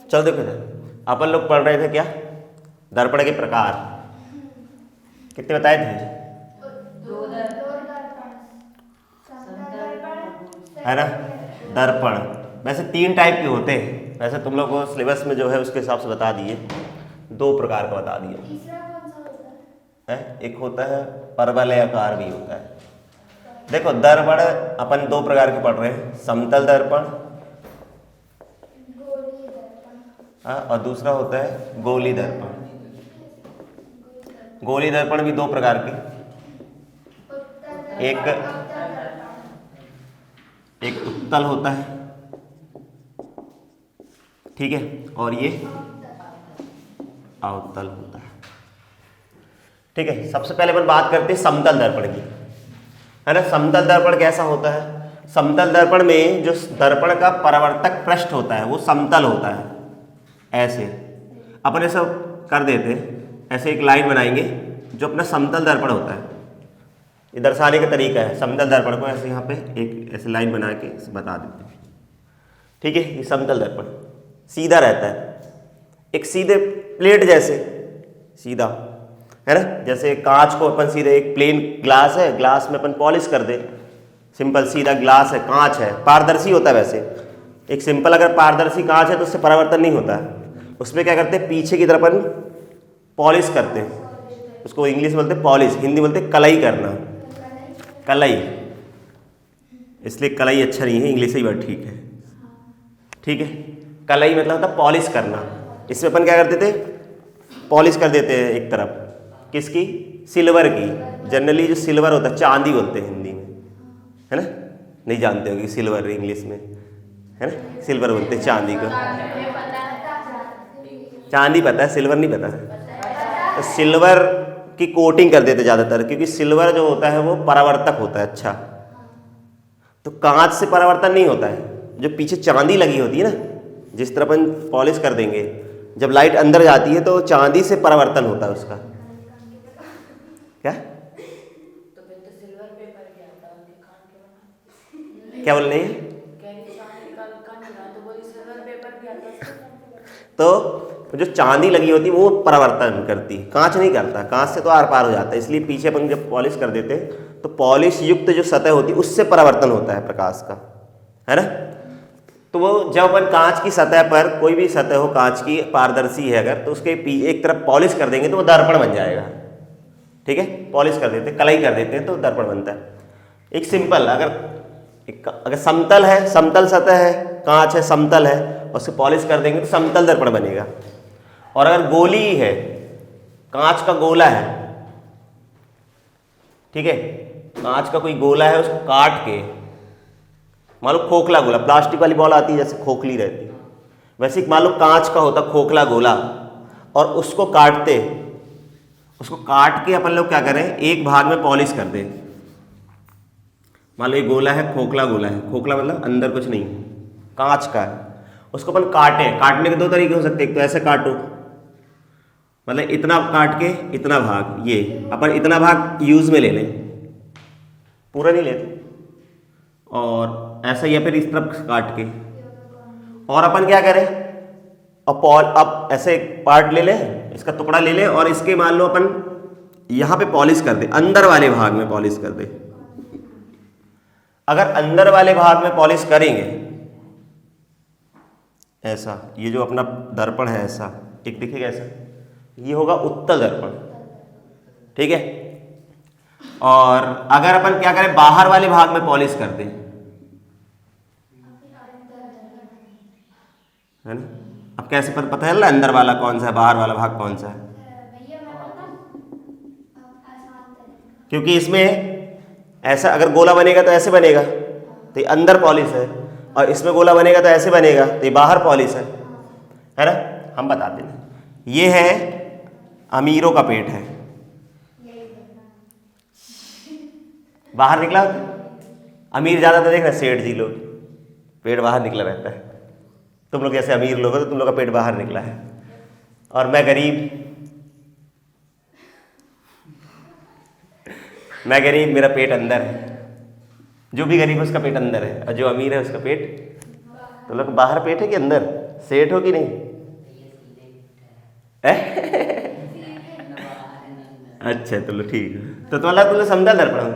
चलो देखो इधर, अपन लोग पढ़ रहे थे क्या, दर्पण के प्रकार कितने बताए थे, है ना। दर्पण वैसे 3 टाइप के होते हैं, वैसे तुम लोग को सिलेबस में जो है उसके हिसाब से बता दिए, 2 प्रकार का बता दिए है। एक होता है परवलयाकार भी होता है। देखो दर्पण अपन 2 प्रकार के पढ़ रहे हैं, समतल दर्पण और दूसरा होता है गोली दर्पण। गोली दर्पण भी 2 प्रकार के, एक उत्तल होता है, ठीक है, और ये अवतल होता है, ठीक है। सबसे पहले अपन बात करते हैं समतल दर्पण की, है ना। समतल दर्पण कैसा होता है, समतल दर्पण में जो दर्पण का परावर्तक पृष्ठ होता है वो समतल होता है। ऐसे अपन ऐसा कर देते हैं, ऐसे एक लाइन बनाएंगे जो अपना समतल दर्पण होता है। ये दर्शाने का तरीका है, समतल दर्पण को ऐसे यहाँ पे एक ऐसे लाइन बना के इसे बता देते हैं, ठीक है। ये समतल दर्पण सीधा रहता है, एक सीधे प्लेट जैसे सीधा, है ना। जैसे कांच को अपन सीधे, एक प्लेन ग्लास है, ग्लास में अपन पॉलिश कर दे, सिंपल सीधा ग्लास है, कांच है, पारदर्शी होता है। वैसे एक सिंपल अगर पारदर्शी कांच है तो उससे परावर्तन नहीं होता है, उसमें क्या करते हैं पीछे की तरफ अपन पॉलिश करते हैं, उसको इंग्लिश में बोलते हैं पॉलिश, हिंदी बोलते हैं कलई करना, कलई। इसलिए कलई अच्छा नहीं है, इंग्लिश ही वर्ड ठीक है, ठीक है। कलई मतलब होता है पॉलिश करना। इसमें अपन क्या करते थे, पॉलिश कर देते हैं एक तरफ, किसकी, सिल्वर की। जनरली जो सिल्वर होता है चांदी बोलते हैं हिंदी में, है ना। नहीं जानते हो कि सिल्वर इंग्लिश में, है ना, सिल्वर बोलते हैं चांदी को। चांदी पता है, सिल्वर नहीं पता। तो सिल्वर की कोटिंग कर देते ज़्यादातर, क्योंकि सिल्वर जो होता है वो परावर्तक होता है। अच्छा, तो कांच से परावर्तन नहीं होता है, जो पीछे चांदी लगी होती है ना, जिस तरह अपन पॉलिश कर देंगे, जब लाइट अंदर जाती है तो चांदी से परावर्तन होता है उसका। क्या क्या बोल रही है, तो जो चांदी लगी होती है वो परावर्तन करती है, कांच नहीं करता, कांच से तो आर पार हो जाता है। इसलिए पीछे अपन जब पॉलिश कर देते हैं तो पॉलिश युक्त जो सतह होती है उससे परावर्तन होता है प्रकाश का, है ना। तो वो जब अपन कांच की सतह पर, कोई भी सतह हो कांच की पारदर्शी है अगर, तो उसके एक तरफ पॉलिश कर देंगे तो वो दर्पण बन जाएगा, ठीक है। पॉलिश कर देते हैं, कलई कर देते हैं तो दर्पण बनता है। एक सिंपल अगर समतल है, समतल सतह है, कांच है, समतल है, और उससे पॉलिश कर देंगे तो समतल दर्पण बनेगा। और अगर गोली है, कांच का गोला है, ठीक है, कांच का कोई गोला है, उसको काट के, मान लो खोखला गोला, प्लास्टिक वाली बॉल आती है जैसे खोखली रहती है, वैसे मान लो कांच का होता खोखला गोला, और उसको काट के अपन लोग क्या करें, एक भाग में पॉलिश कर दें। मान लो ये गोला है, खोखला गोला है, खोखला मतलब अंदर कुछ नहीं, कांच का है, उसको अपन काटने के 2 तरीके हो सकते हैं। एक तो ऐसे काटो, मतलब इतना काट के इतना भाग, ये अपन इतना भाग यूज में ले लें, पूरा नहीं लेते, और ऐसा या फिर इस तरफ काट के, और अपन क्या करें, अब ऐसे एक पार्ट ले लें, इसका टुकड़ा ले लें, और इसके मान लो अपन यहाँ पे पॉलिश कर दे, अंदर वाले भाग में पॉलिश कर दे। अगर अंदर वाले भाग में पॉलिश करेंगे ऐसा, ये जो अपना दर्पण है ऐसा एक दिखेगा ऐसा, ये होगा उत्तल दर्पण, ठीक है। और अगर अपन क्या करें, बाहर वाले भाग में पॉलिश कर दें, है ना। अब कैसे पता चल रहा है अंदर वाला कौन सा है, बाहर वाला भाग कौन सा है, क्योंकि इसमें ऐसा अगर गोला बनेगा तो ऐसे बनेगा, तो ये अंदर पॉलिश है, और इसमें गोला बनेगा तो ऐसे बनेगा, तो ये बाहर पॉलिश है ना। हम बताते हैं, ये है अमीरों का पेट है, बाहर निकला, अमीर ज़्यादा तो देख रहे सेठ जी लोग पेट बाहर निकला रहता है, तुम लोग जैसे अमीर लोग हो तो तुम लोग का पेट बाहर निकला है, और मैं गरीब, मेरा पेट अंदर है। जो भी गरीब है उसका पेट अंदर है, और जो अमीर है उसका पेट तो लोग बाहर पेट है कि अंदर सेठ हो कि नहीं? अच्छा चलो ठीक है, तो तुला समतल दर्पण हो,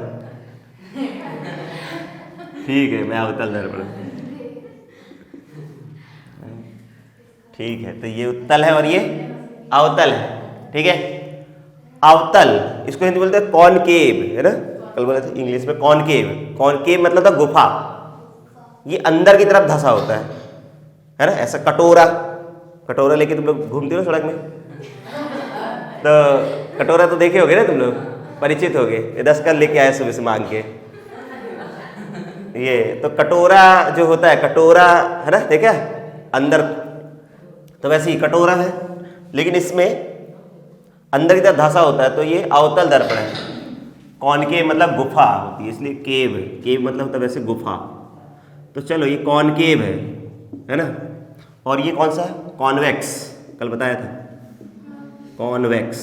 ठीक है, मैं अवतल दर्पण, ठीक है। तो ये उत्तल है और ये अवतल है, ठीक है। अवतल इसको हिंदी बोलते हैं कॉनकेव, है ना, कल बोले थे इंग्लिश में कॉनकेव। कॉनकेव मतलब था गुफा, ये अंदर की तरफ धंसा होता है ना। ऐसा कटोरा, कटोरा लेके तुम लोग घूमते हो सड़क में, तो कटोरा तो देखे होगे ना तुम लोग, परिचित होगे, 10 का लेके आए सुबह से मांग के, ये तो कटोरा जो होता है, कटोरा है ना, देखा अंदर, तो वैसे ही कटोरा है, लेकिन इसमें अंदर की तरफ धंसा होता है, तो ये अवतल दर्पण है। कॉनकेव मतलब गुफा होती है, इसलिए केव, केव मतलब होता है वैसे गुफा। तो चलो ये कॉनकेव है ना। और ये कौन सा है? कॉन्वेक्स, कल बताया था, convex,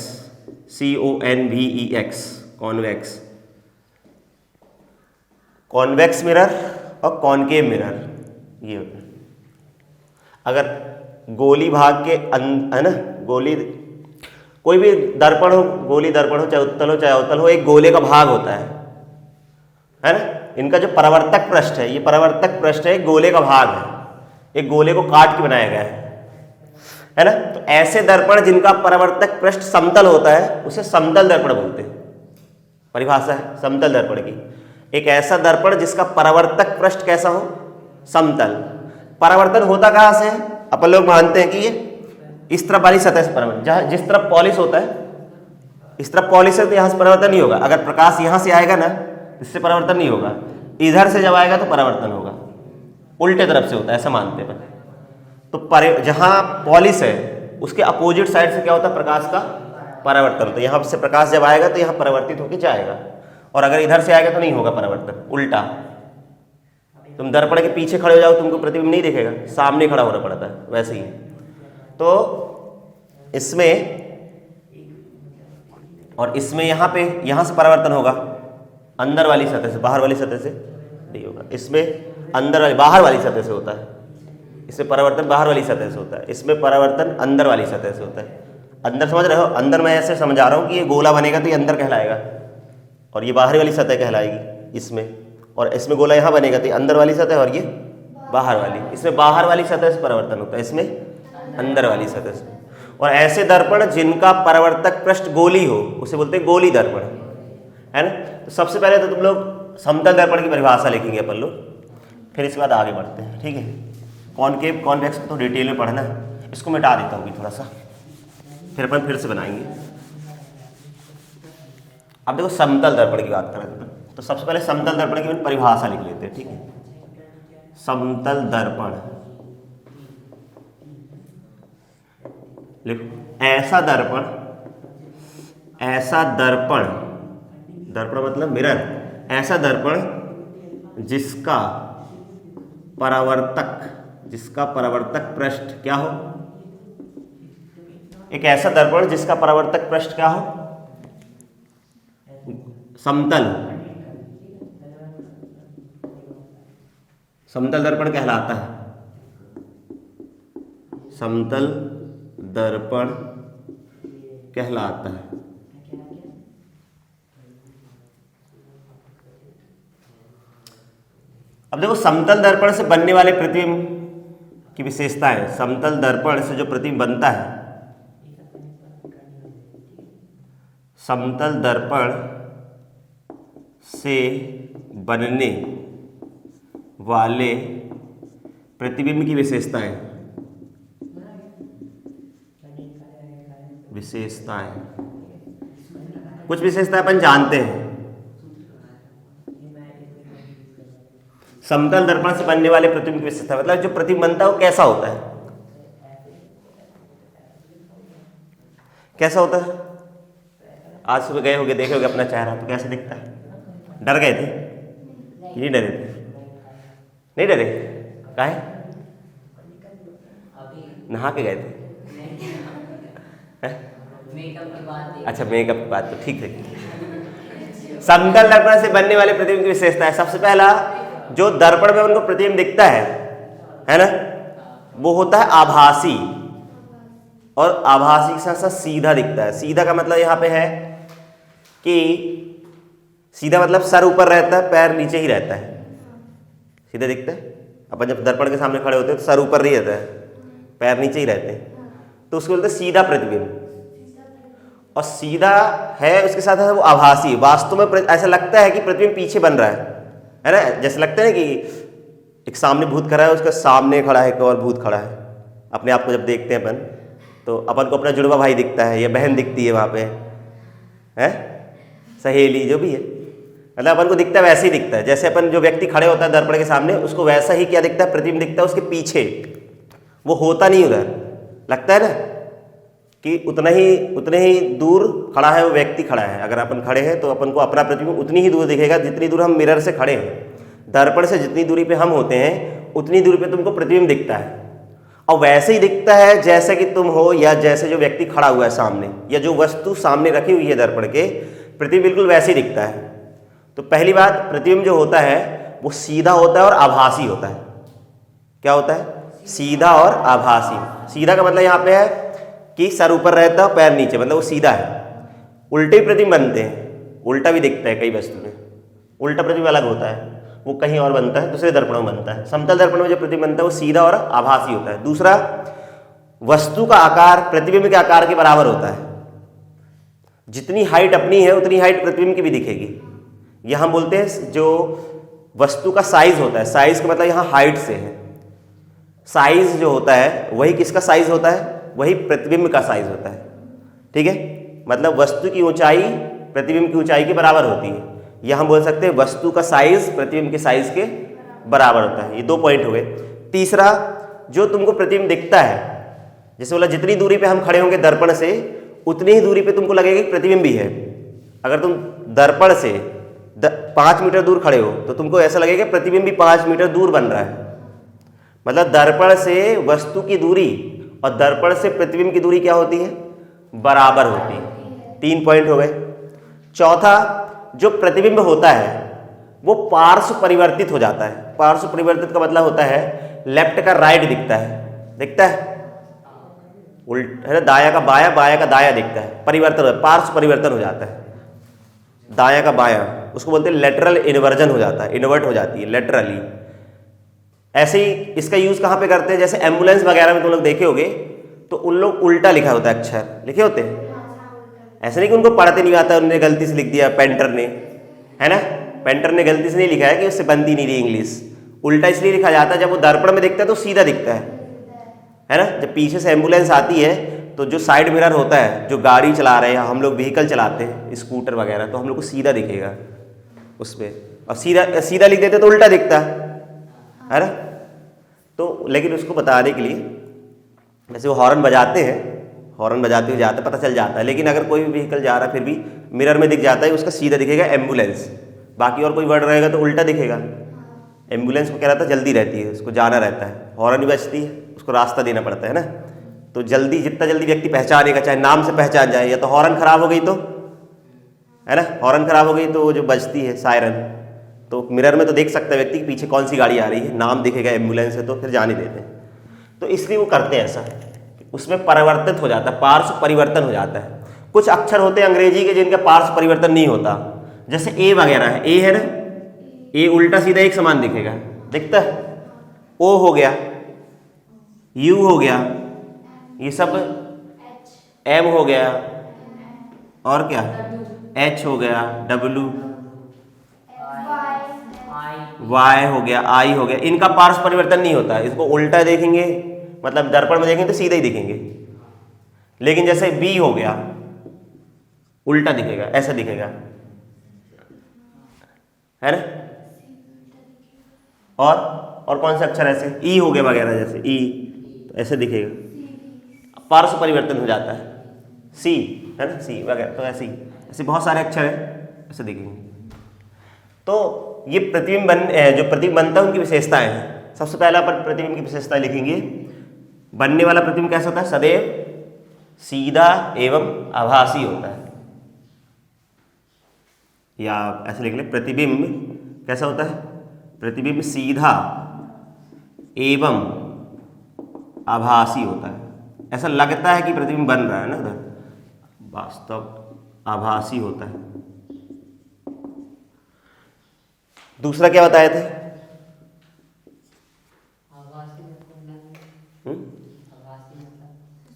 CONVEX, convex. Convex mirror और कॉनकेव मिरर ये होता है। अगर गोली भाग के है ना, गोली, कोई भी दर्पण हो, गोली दर्पण हो, चाहे उत्तल हो चाहे अवतल हो, एक गोले का भाग होता है ना। इनका जो परावर्तक पृष्ठ है, ये परावर्तक पृष्ठ है, एक गोले का भाग है, एक गोले को काट के बनाया गया है ना। तो ऐसे दर्पण जिनका परावर्तक पृष्ठ समतल होता है उसे समतल दर्पण बोलते हैं। परिभाषा है समतल दर्पण की, एक ऐसा दर्पण जिसका परावर्तक पृष्ठ कैसा हो, समतल। परावर्तन होता कहाँ से है? अपन लोग मानते हैं कि ये इस तरफ वाली सतह से परावर्तन, जहाँ जिस तरफ पॉलिश होता है, इस तरफ पॉलिश है तो यहाँ से परावर्तन नहीं होगा। अगर प्रकाश यहाँ से आएगा ना, इससे परावर्तन नहीं होगा, इधर से जब आएगा तो परावर्तन होगा, उल्टे तरफ से होता है, ऐसा मानते हैं। तो जहाँ पॉलिश है उसके अपोजिट साइड से क्या होता है, प्रकाश का परावर्तन। तो यहाँ से प्रकाश जब आएगा तो यहाँ परावर्तित होकर जाएगा, और अगर इधर से आएगा तो नहीं होगा परावर्तन, उल्टा। तुम दर्पण के पीछे खड़े हो जाओ, तुमको प्रतिबिंब नहीं दिखेगा, सामने खड़ा होना पड़ता है, वैसे ही। तो इसमें और इसमें यहाँ पे, यहाँ से परावर्तन होगा अंदर वाली सतह से, बाहर वाली सतह से नहीं होगा। इसमें अंदर वाली, बाहर वाली सतह से होता है, इसमें परावर्तन बाहर वाली सतह से होता है, इसमें परावर्तन अंदर वाली सतह से होता है। अंदर समझ रहे हो? अंदर मैं ऐसे समझा रहा हूँ कि ये गोला बनेगा तो ये अंदर कहलाएगा, और ये बाहरी वाली सतह कहलाएगी इसमें, और इसमें गोला यहाँ बनेगा तो ये अंदर वाली सतह और ये बाहर वाली। इसमें बाहर वाली सतह से परावर्तन होता है, इसमें अंदर वाली सतह से। और ऐसे दर्पण जिनका परावर्तक पृष्ठ गोली हो उसे बोलते हैं गोली दर्पण, है ना। तो सबसे पहले तो तुम लोग समतल दर्पण की परिभाषा लिखेंगे अपन लोग, फिर इसके बाद आगे बढ़ते हैं, ठीक है। कॉनकेव कॉन्वेक्स को तो डिटेल में पढ़ना है, इसको मिटा देता हूँ थोड़ा सा, फिर अपन फिर से बनाएंगे। अब देखो समतल दर्पण की बात करें तो सबसे पहले समतल दर्पण की परिभाषा लिख लेते हैं, ठीक है। समतल दर्पण, लिखो, ऐसा दर्पण, ऐसा दर्पण, दर्पण मतलब मिरर, ऐसा दर्पण जिसका परावर्तक पृष्ठ क्या हो, एक ऐसा दर्पण जिसका परावर्तक पृष्ठ क्या हो, समतल, समतल दर्पण कहलाता है। समतल दर्पण कहलाता है। अब देखो समतल दर्पण से बनने वाले प्रतिबिंब की विशेषताएं। समतल दर्पण से जो प्रतिबिंब बनता है, समतल दर्पण से बनने वाले प्रतिबिंब की विशेषताएं, कुछ विशेषताएं अपन जानते हैं। समतल दर्पण से बनने वाले प्रतिबिंब की विशेषता मतलब जो प्रतिबिंब बनता है वो कैसा होता है, कैसा होता है। आज सुबह गए होगे, देखे होगे अपना चेहरा, तो कैसे दिखता है? डर गए थे कि नहीं डरे थे? नहीं डरे? काहे? नहा के गए थे? अच्छा, मेकअप की बात, तो ठीक है। समतल दर्पण से बनने वाले प्रतिबिंब की विशेषता है, सबसे पहला जो दर्पण में उनको प्रतिबिंब दिखता है है ना, वो होता है आभासी, और आभासी के साथ साथ सीधा दिखता है। सीधा का मतलब यहाँ पे है कि सीधा मतलब सर ऊपर रहता है, पैर नीचे ही रहता है, सीधा दिखता है। अपन जब दर्पण के सामने खड़े होते हैं तो सर ऊपर नहीं रहता है, पैर नीचे ही रहते हैं, तो उसको बोलते हैं सीधा प्रतिबिंब। और सीधा है उसके साथ है वो आभासी, वास्तव में ऐसा लगता है कि प्रतिबिंब पीछे बन रहा है ना, जैसे लगता है कि एक सामने भूत खड़ा है, उसका सामने खड़ा है एक और भूत खड़ा है। अपने आप को जब देखते हैं अपन तो अपन को अपना जुड़वा भाई दिखता है या बहन दिखती है वहाँ पे, है सहेली जो भी है, मतलब अपन को दिखता है वैसे ही दिखता है। जैसे अपन जो व्यक्ति खड़े होता है दर्पण के सामने, उसको वैसा ही क्या दिखता है, प्रतिबिंब दिखता है उसके पीछे, वो होता नहीं उधर, लगता है ना कि उतने ही दूर खड़ा है वो व्यक्ति खड़ा है। अगर अपन खड़े हैं तो अपन को अपना प्रतिबिंब उतनी ही दूर दिखेगा जितनी दूर हम मिरर से खड़े हैं। दर्पण से जितनी दूरी पे हम होते हैं उतनी दूरी पे तुमको प्रतिबिंब दिखता है, और वैसे ही दिखता है जैसे कि तुम हो या जैसे जो व्यक्ति खड़ा हुआ है सामने, या जो वस्तु सामने रखी हुई है दर्पण के, प्रतिबिंब बिल्कुल वैसे ही दिखता है। तो पहली बात, प्रतिबिंब जो होता है वो सीधा होता है और आभासी होता है। क्या होता है? सीधा और आभासी। सीधा का मतलब यहाँ पे है कि सर ऊपर रहता है, पैर नीचे, मतलब वो सीधा है। उल्टे प्रतिबिंब बनते हैं, उल्टा भी दिखता है कई वस्तु में, उल्टा प्रतिबिंब अलग होता है, वो कहीं और बनता है, दूसरे दर्पणों में बनता है। समतल दर्पण में जो प्रतिबिंब बनता है वो सीधा और आभासी होता है। दूसरा, वस्तु का आकार प्रतिबिंब के आकार के बराबर होता है। जितनी हाइट अपनी है उतनी हाइट प्रतिबिंब की भी दिखेगी। यह हम बोलते हैं जो वस्तु का साइज होता है, साइज का मतलब यहाँ हाइट से है। साइज जो होता है वही किसका साइज होता है? वही प्रतिबिंब का साइज होता है। ठीक है, मतलब वस्तु की ऊंचाई प्रतिबिंब की ऊंचाई के बराबर होती है। यह हम बोल सकते हैं वस्तु का साइज प्रतिबिंब के साइज के बराबर होता है। ये 2 पॉइंट हो गए। तीसरा, जो तुमको प्रतिबिंब दिखता है, जैसे बोला जितनी दूरी पे हम खड़े होंगे दर्पण से उतनी ही दूरी पे तुमको लगेगा कि प्रतिबिंब भी है। अगर तुम दर्पण से 5 मीटर दूर खड़े हो तो तुमको ऐसा लगेगा प्रतिबिंब भी 5 मीटर दूर बन रहा है। मतलब दर्पण से वस्तु की दूरी और दर्पण से प्रतिबिंब की दूरी क्या होती है? बराबर होती है। 3 पॉइंट हो गए। चौथा, जो प्रतिबिंब होता है वो पार्श्व परिवर्तित हो जाता है। पार्श्व परिवर्तित का मतलब होता है लेफ्ट का राइट दिखता है, दिखता है उल्ट है ना, दाया का बाया, बाया का दाया दिखता है, परिवर्तन, पार्श्व परिवर्तन हो जाता है। दाया का बाया, उसको बोलते हैं लेटरल इन्वर्जन हो जाता है, इन्वर्ट हो जाती है लेटरली। ऐसे ही इसका यूज कहाँ पे करते हैं? जैसे एम्बुलेंस वगैरह में तुम लोग देखे होगे तो उन लोग उल्टा लिखा होता है, अक्षर लिखे होते हैं। ऐसे नहीं कि उनको पढ़ते नहीं आता, उन्होंने गलती से लिख दिया पेंटर ने, है ना, पेंटर ने गलती से नहीं लिखा है कि उससे बनती नहीं रही इंग्लिश। उल्टा इसलिए लिखा जाता है, जब वो दर्पण में दिखता है तो सीधा दिखता है ना। जब पीछे से एम्बुलेंस आती है तो जो साइड मिरर होता है, जो गाड़ी चला रहे हैं, हम लोग व्हीकल चलाते हैं स्कूटर वगैरह, तो हम लोग को सीधा दिखेगा उसमें, और सीधा सीधा लिख देते तो उल्टा दिखता है ना। तो लेकिन उसको बताने के लिए जैसे वो हॉर्न बजाते हैं, हॉर्न बजाते हुए जाते पता चल जाता है, लेकिन अगर कोई भी व्हीकल जा रहा है फिर भी मिरर में दिख जाता है उसका सीधा दिखेगा एम्बुलेंस, बाकी और कोई वर्ड रहेगा तो उल्टा दिखेगा। एम्बुलेंस को क्या रहता है? जल्दी रहती है, उसको जाना रहता है, हॉर्न भी बजती है, उसको रास्ता देना पड़ता है ना। तो जल्दी, जितना जल्दी व्यक्ति पहचानेगा, चाहे नाम से पहचान जाए, या तो हॉर्न खराब हो गई तो, है ना, हॉर्न खराब हो गई तो वो जो बजती है सायरन, तो मिरर में तो देख सकता है व्यक्ति कि पीछे कौन सी गाड़ी आ रही है, नाम दिखेगा एम्बुलेंस है तो फिर जाने देते हैं। तो इसलिए वो करते हैं ऐसा, उसमें परिवर्तित हो जाता है, पार्श्व परिवर्तन हो जाता है। कुछ अक्षर होते हैं अंग्रेजी के जिनका पार्श्व परिवर्तन नहीं होता, जैसे ए वगैरह है, ए है ना, ए उल्टा सीधा एक समान दिखेगा, दिखता है। ओ हो गया, यू हो गया, ये सब, एम हो गया, और क्या, एच हो गया, डब्लू, वाई हो गया, आई हो गया, इनका पार्श्व परिवर्तन नहीं होता। इसको उल्टा देखेंगे, मतलब दर्पण में देखेंगे तो सीधे ही दिखेंगे, लेकिन जैसे बी हो गया उल्टा दिखेगा, ऐसा दिखेगा, है ना। और कौन से अक्षर ऐसे, ई हो गया वगैरह, जैसे ई तो ऐसे दिखेगा, पार्श्व परिवर्तन हो जाता है। सी है ना, सी वगैरह, तो ऐसे ही, ऐसे बहुत सारे अक्षर हैं, ऐसे दिखेंगे। तो ये प्रतिबिंब जो प्रतिबिंब बनता है उनकी विशेषताएं हैं। सबसे पहला अपन प्रतिबिंब की विशेषताएं लिखेंगे। बनने वाला प्रतिबिंब कैसा होता है? सदैव सीधा एवं आभासी होता है, या ऐसे लिख ले, प्रतिबिंब कैसा होता है? प्रतिबिंब सीधा एवं आभासी होता है। ऐसा लगता है कि प्रतिबिंब बन रहा है ना उधर, वास्तव आभासी होता है। दूसरा क्या बताए थे?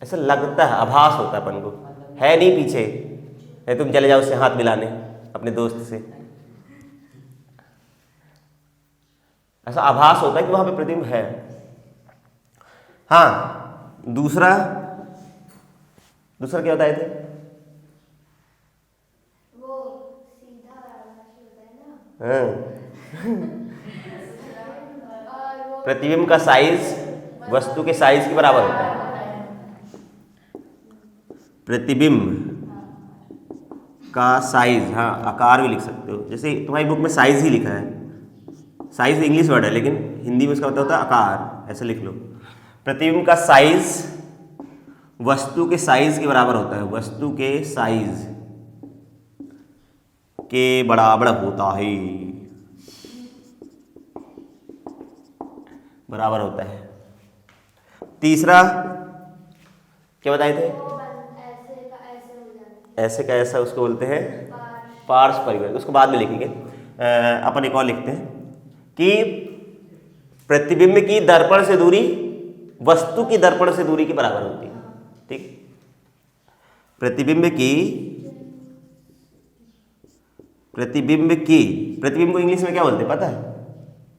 ऐसा लगता है, आभास होता है अपन को, है नहीं पीछे, है तुम चले जाओ उससे हाथ मिलाने अपने दोस्त से, ऐसा आभास होता है कि वहां पे प्रतिबिंब है। हाँ, दूसरा क्या बताए थे? वो सीधा आभासी होता है ना। हाँ। और वो प्रतिबिंब का साइज वस्तु के साइज के बराबर होता है। प्रतिबिंब का साइज, हाँ आकार भी लिख सकते हो, जैसे तुम्हारी बुक में साइज ही लिखा है, साइज इंग्लिश वर्ड है लेकिन हिंदी में उसका मतलब होता है आकार, ऐसे लिख लो। प्रतिबिंब का साइज वस्तु के साइज के बराबर होता है, वस्तु के साइज के बराबर होता है, बराबर होता है। तीसरा क्या बताए थे? ऐसे का ऐसे हो जाता है। ऐसे का ऐसा उसको बोलते हैं पार्श। पार्श्व परिवर्तन, उसको बाद में लिखेंगे। अपन एक और लिखते हैं कि प्रतिबिंब की दर्पण से दूरी वस्तु की दर्पण से दूरी के बराबर होती है। ठीक, प्रतिबिंब को इंग्लिश में क्या बोलते हैं पता है?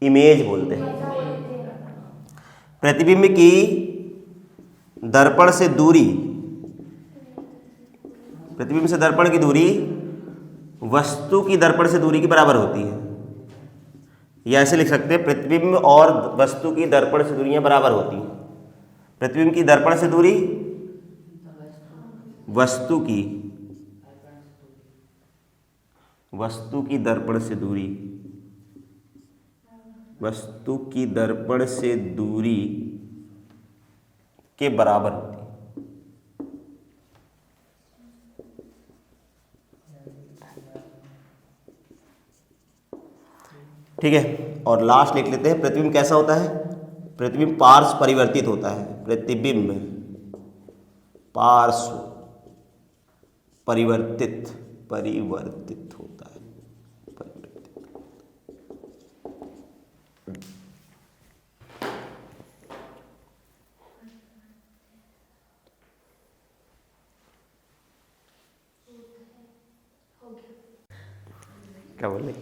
इमेज बोलते हैं। प्रतिबिंब की दर्पण से दूरी, प्रतिबिंब से दर्पण की दूरी वस्तु की दर्पण से दूरी के बराबर होती है, या ऐसे लिख सकते हैं प्रतिबिंब और वस्तु की दर्पण से दूरियां बराबर होती हैं। प्रतिबिंब की दर्पण से दूरी वस्तु की दर्पण से दूरी, वस्तु की दर्पण से दूरी के बराबर होती है। ठीक है, और लास्ट लिख लेते हैं प्रतिबिंब कैसा होता है? प्रतिबिंब पार्श्व परिवर्तित होता है। प्रतिबिंब पार्श्व परिवर्तित होता है, क्या बोले?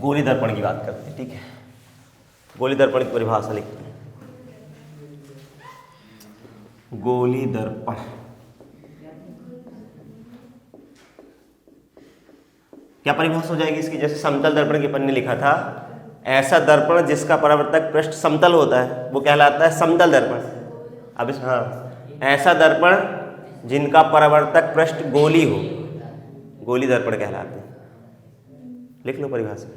गोली दर्पण की बात करते हैं। ठीक है, गोली दर्पण की परिभाषा लिखते हैं। गोली दर्पण क्या परिभाषा हो जाएगी इसकी? जैसे समतल दर्पण के अपन ने लिखा था, ऐसा दर्पण जिसका परावर्तक पृष्ठ समतल होता है वो कहलाता है समतल दर्पण। अब इस, हाँ, ऐसा दर्पण जिनका परावर्तक पृष्ठ गोली हो, गोली दर्पण कहलाते हैं। लिख लो परिभाषा,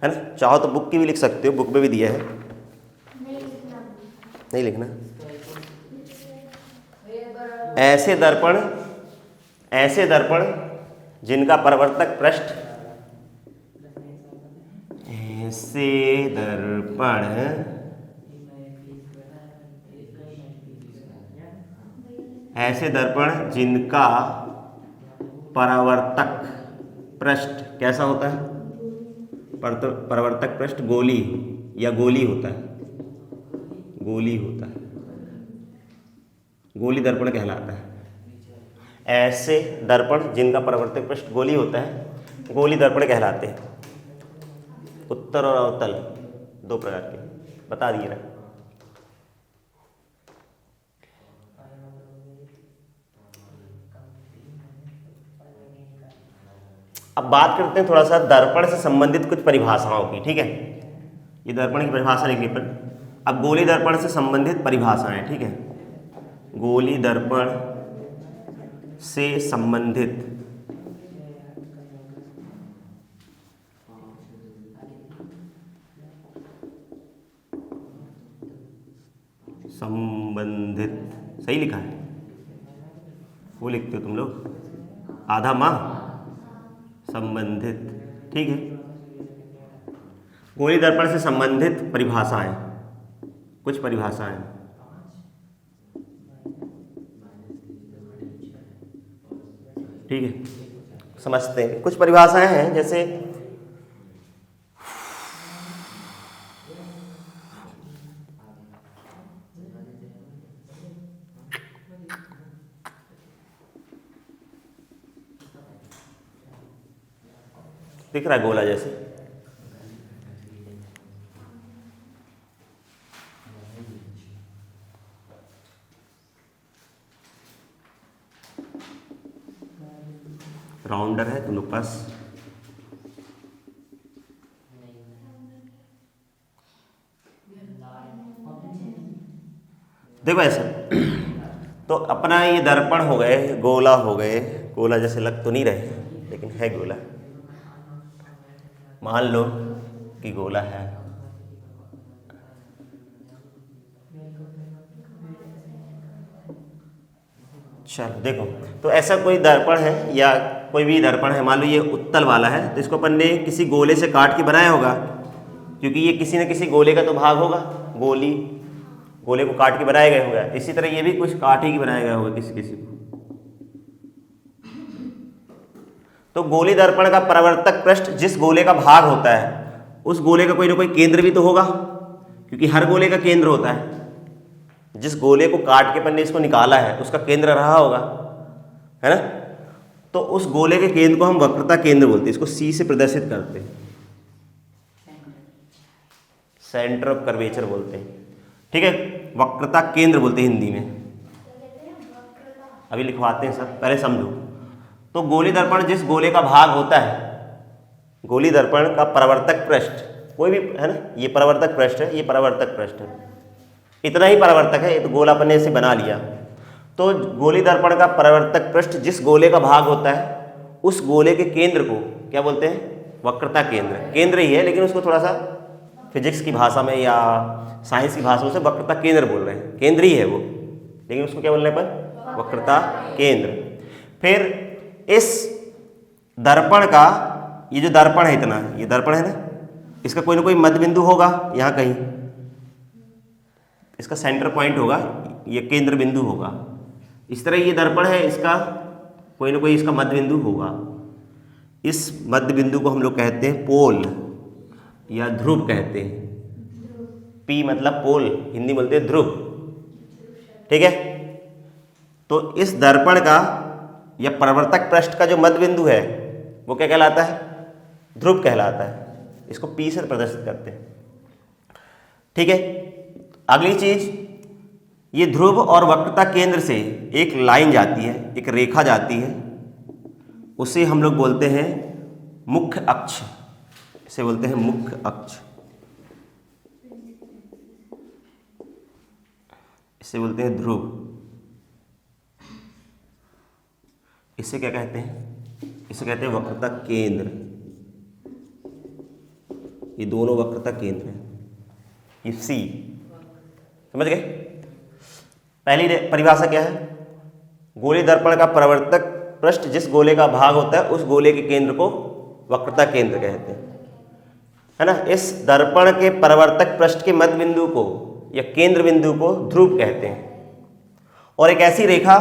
है ना? चाहो तो बुक की भी लिख सकते हो, बुक में भी दिया है। नहीं लिखना। ऐसे दर्पण जिनका परावर्तक पृष्ठ, ऐसे दर्पण जिनका परावर्तक पृष्ठ कैसा होता है? परावर्तक पृष्ठ गोली या गोली होता है, गोली दर्पण कहलाता है। ऐसे दर्पण जिनका परावर्तक पृष्ठ गोली होता है गोली दर्पण कहलाते हैं। उत्तर और अवतल दो प्रकार के बता दिए ना। अब बात करते हैं थोड़ा सा दर्पण से संबंधित कुछ परिभाषाओं की। ठीक है, ये दर्पण की परिभाषा लिखने पर, अब गोली दर्पण से संबंधित परिभाषाएं। ठीक है, गोली दर्पण से संबंधित संबंधित, सही लिखा है, वो लिखते हो तुम लोग आधा माह संबंधित, ठीक है। गोली दर्पण से संबंधित परिभाषाएं, कुछ परिभाषाएं, ठीक है, समझते हैं। कुछ परिभाषाएं हैं जैसे दिख रहा है गोला जैसे, राउंडर है तुम लोग पास, देखो ऐसा। तो अपना ये दर्पण हो गए, गोला हो गए, गोला जैसे लग तो नहीं रहे लेकिन है गोला, मान लो कि गोला है। चलो देखो, तो ऐसा कोई दर्पण है या कोई भी दर्पण है, मान लो ये उत्तल वाला है, तो इसको अपन ने किसी गोले से काट के बनाया होगा, क्योंकि ये किसी न किसी गोले का तो भाग होगा, गोले को काट के बनाया गया होगा। इसी तरह ये भी कुछ काट ही बनाया गया होगा किसी किसी को। तो गोली दर्पण का परावर्तक पृष्ठ जिस गोले का भाग होता है उस गोले का कोई ना कोई केंद्र भी तो होगा, क्योंकि हर गोले का केंद्र होता है। जिस गोले को काट के अपन ने इसको निकाला है उसका केंद्र रहा होगा, है ना। तो उस गोले के केंद्र को हम वक्रता केंद्र बोलते हैं, इसको सी से प्रदर्शित करते हैं, सेंटर ऑफ कर्वेचर बोलते हैं, ठीक है, वक्रता केंद्र बोलते हैं हिंदी में। अभी लिखवाते हैं सब, पहले समझो। तो गोली दर्पण जिस गोले का भाग होता है, गोली दर्पण का परावर्तक पृष्ठ कोई भी है ना, ये परावर्तक पृष्ठ है, ये परावर्तक पृष्ठ है, इतना ही परावर्तक है, ये तो गोला अपन ने ऐसे बना लिया। तो गोली दर्पण का परावर्तक पृष्ठ जिस गोले का भाग होता है उस गोले के केंद्र को क्या बोलते हैं, वक्रता केंद्र। केंद्र ही है लेकिन उसको थोड़ा सा फिजिक्स की भाषा में या साइंस की भाषा में से वक्रता केंद्र बोल रहे हैं, केंद्र ही है वो, लेकिन उसको क्या बोलने पर वक्रता केंद्र। फिर इस दर्पण का, ये जो दर्पण है इतना, ये दर्पण है ना, इसका कोई ना कोई मध्य बिंदु होगा यहाँ कहीं, इसका सेंटर पॉइंट होगा, ये केंद्र बिंदु होगा। इस तरह ये दर्पण है, इसका कोई ना कोई इसका मध्य बिंदु होगा। इस मध्य बिंदु को हम लोग कहते हैं पोल या ध्रुव कहते हैं। पी मतलब पोल, हिंदी बोलते हैं ध्रुव, ठीक है। तो इस दर्पण का या परावर्तक पृष्ठ का जो मध्य बिंदु है वो क्या कहलाता है, ध्रुव कहलाता है। इसको पी से प्रदर्शित करते हैं, ठीक है। अगली चीज, ये ध्रुव और वक्रता केंद्र से एक लाइन जाती है, एक रेखा जाती है, उसे हम लोग बोलते हैं मुख्य अक्ष, इसे बोलते हैं मुख्य अक्ष, इसे बोलते हैं ध्रुव। इसे क्या कहते हैं, इसे कहते हैं वक्रता केंद्र। ये दोनों वक्रता केंद्र हैं, ये सी, समझ गए। पहली परिभाषा क्या है, गोली दर्पण का परावर्तक पृष्ठ जिस गोले का भाग होता है उस गोले के केंद्र को वक्रता केंद्र कहते हैं, है ना। इस दर्पण के परावर्तक पृष्ठ के मध्य बिंदु को या केंद्र बिंदु को ध्रुव कहते हैं। और एक ऐसी रेखा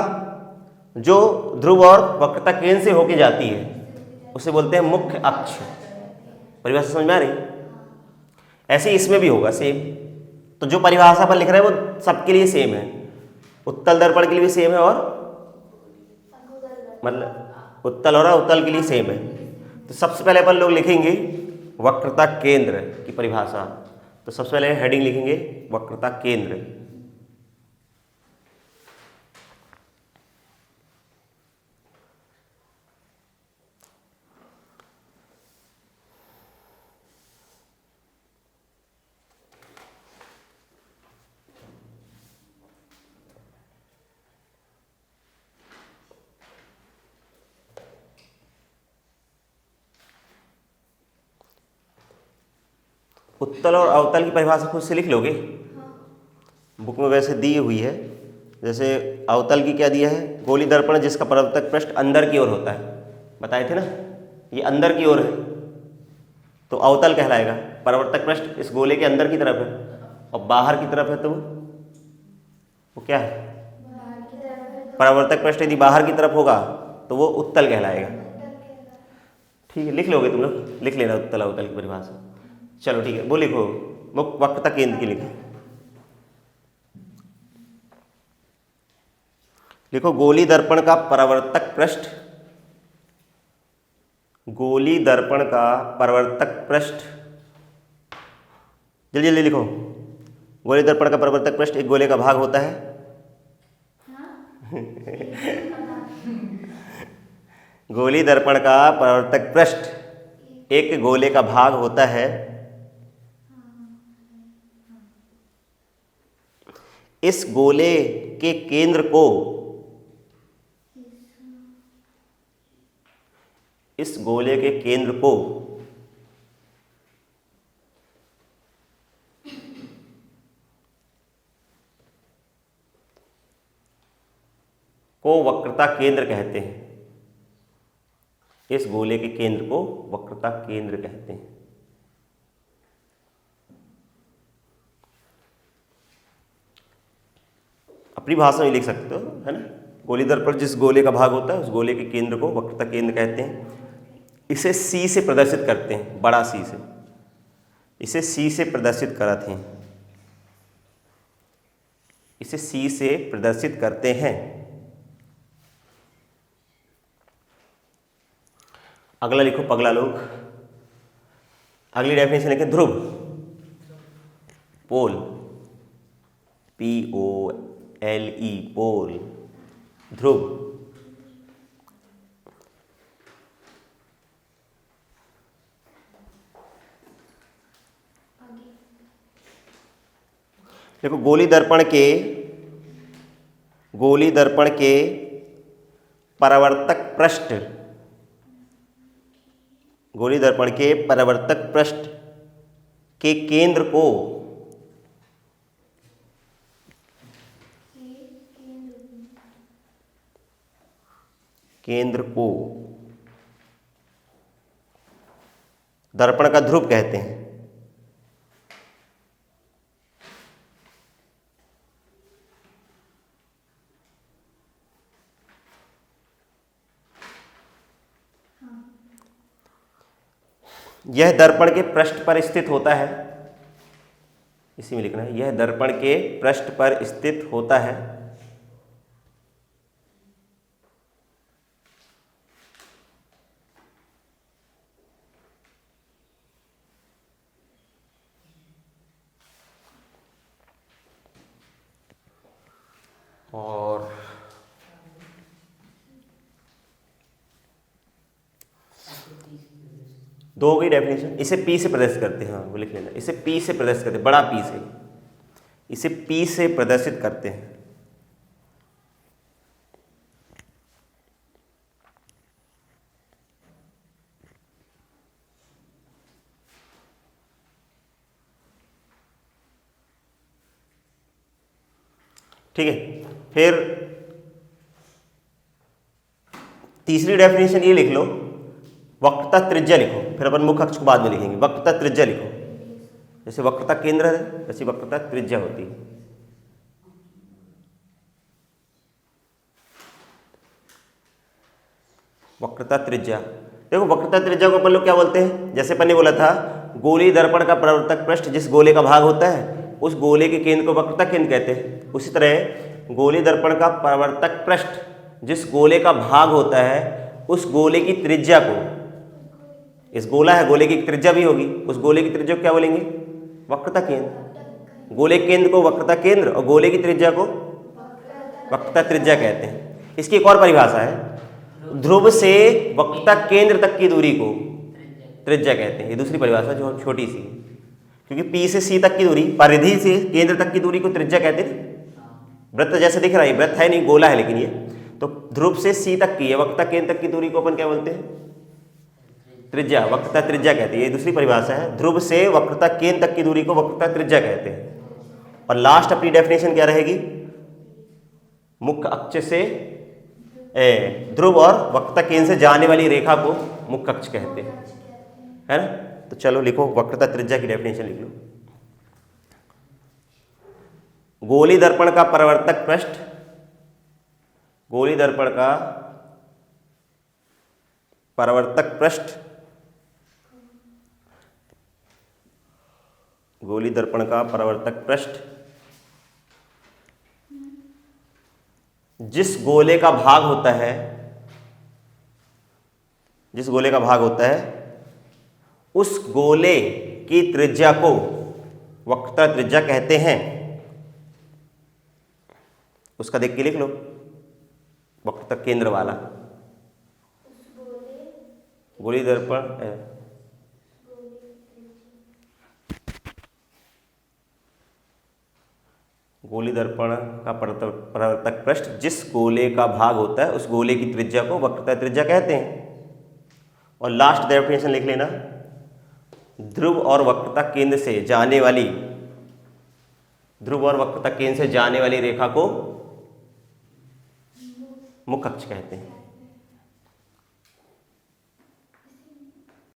जो ध्रुव और वक्रता केंद्र से होके जाती है उसे बोलते हैं मुख्य अक्ष। परिभाषा समझ में आ रही, ऐसे इसमें भी होगा सेम। तो जो परिभाषा पर लिख रहे हैं वो सबके लिए सेम है, उत्तल दर्पण के लिए भी सेम है और मतलब उत्तल और अवतल के लिए सेम है। तो सबसे पहले अपन लोग लिखेंगे वक्रता केंद्र की परिभाषा। तो सबसे पहले हेडिंग लिखेंगे वक्रता केंद्र। उत्तल और अवतल की परिभाषा खुद से लिख लोगे, बुक में वैसे दी हुई है, जैसे अवतल की क्या दिया है, गोली दर्पण जिसका परावर्तक पृष्ठ अंदर की ओर होता है, बताए थे ना, ये अंदर की ओर है तो अवतल कहलाएगा। परावर्तक पृष्ठ इस गोले के अंदर की तरफ है और बाहर की तरफ है तो वो क्या है, बाहर की तरफ है तो परावर्तक पृष्ठ यदि बाहर की तरफ होगा तो वो उत्तल कहलाएगा। उत्तल कहलाएगा। ठीक है, लिख लोगे तुम लोग, लिख लेना उत्तल अवतल की परिभाषा। चलो ठीक है, वो लिखो, मुख वक्रता केंद्र की लिखो। लिखो गोली दर्पण का परावर्तक पृष्ठ, गोली दर्पण का परावर्तक पृष्ठ, जल्दी जल्दी लिखो। गोली दर्पण का परावर्तक पृष्ठ एक गोले का भाग होता है। गोली दर्पण का परावर्तक पृष्ठ एक गोले का भाग होता है। इस गोले के केंद्र को, इस गोले के केंद्र को वक्रता केंद्र कहते हैं। इस गोले के केंद्र को वक्रता केंद्र कहते हैं। अपनी भाषा में लिख सकते हो, है ना। गोली दर्पण जिस गोले का भाग होता है उस गोले के केंद्र को वक्रता केंद्र कहते हैं। इसे C से प्रदर्शित करते हैं, बड़ा C से, इसे C से प्रदर्शित करते हैं, इसे C से प्रदर्शित करते हैं। अगला लिखो पगला लोग, अगली डेफिनेशन लिखें ध्रुव, पोल, POLE, पोल, ध्रुव। देखो गोली दर्पण के परावर्तक पृष्ठ, गोली दर्पण के परावर्तक पृष्ठ के केंद्र को, केंद्र को दर्पण का ध्रुव कहते हैं। यह दर्पण के पृष्ठ पर स्थित होता है, इसी में लिखना है, यह दर्पण के पृष्ठ पर स्थित होता है। और दो हो गई डेफिनेशन। इसे P से प्रदर्शित करते हैं, हाँ वो लिख लेना, इसे P से प्रदर्शित करते हैं, बड़ा P से, इसे P से प्रदर्शित करते हैं। ठीक है, फिर तीसरी डेफिनेशन ये लिख लो, वक्रता त्रिज्या लिखो, फिर अपन मुख्य अक्ष को बाद में लिखेंगे। वक्रता त्रिज्या लिखो, जैसे वक्रता केंद्र है वैसे वक्रता त्रिज्या होती है। वक्रता त्रिज्या, देखो वक्रता त्रिज्या को अपन लोग क्या बोलते हैं, जैसे अपन ने बोला था गोली दर्पण का परावर्तक पृष्ठ जिस गोले का भाग होता है उस गोले के केंद्र को वक्रता केंद्र कहते हैं। उसी तरह गोली दर्पण का परावर्तक पृष्ठ जिस गोले का भाग होता है उस गोले की त्रिज्या को, इस गोला है गोले की त्रिज्या भी होगी, उस गोले की त्रिज्या को क्या बोलेंगे, वक्रता केंद्र। गोले के केंद्र को वक्रता केंद्र और गोले की त्रिज्या को वक्रता त्रिज्या कहते हैं। इसकी एक और परिभाषा है, ध्रुव से वक्रता केंद्र तक की दूरी को त्रिज्या कहते हैं। ये दूसरी परिभाषा जो छोटी सी है, क्योंकि P से C तक की दूरी, परिधि से केंद्र तक की दूरी को त्रिज्या कहते हैं। वृत्त जैसे दिख रहा है, वृत्त है नहीं, गोला है, लेकिन ये तो ध्रुव से C तक की, वक्रता केंद्र तक की दूरी को अपन क्या बोलते हैं, त्रिज्या, वक्रता त्रिज्या कहते हैं। ये दूसरी परिभाषा है, ध्रुव से वक्रता केंद्र तक की दूरी को वक्रता त्रिज्या कहते हैं। और लास्ट अपनी डेफिनेशन क्या रहेगी? मुख्य अक्ष से ध्रुव और वक्रता केंद्र से जाने वाली रेखा को मुख्य अक्ष कहते हैं, है ना। तो चलो लिखो, वक्रता त्रिज्या की डेफिनेशन लिख लो। गोली दर्पण का परावर्तक पृष्ठ, गोली दर्पण का परावर्तक पृष्ठ, गोली दर्पण का परावर्तक पृष्ठ जिस गोले का भाग होता है, जिस गोले का भाग होता है उस गोले की त्रिज्या को वक्रता त्रिज्या कहते हैं। उसका देख के लिख लो, वक्रता केंद्र वाला गोली दर्पण गोली दर्पण का परावर्तक पृष्ठ जिस गोले का भाग होता है उस गोले की त्रिज्या को वक्रता त्रिज्या कहते हैं। और लास्ट डेफिनेशन लिख लेना, ध्रुव और वक्रता केंद्र से जाने वाली, ध्रुव और वक्रता केंद्र से जाने वाली रेखा को मुख्य अक्ष कहते हैं।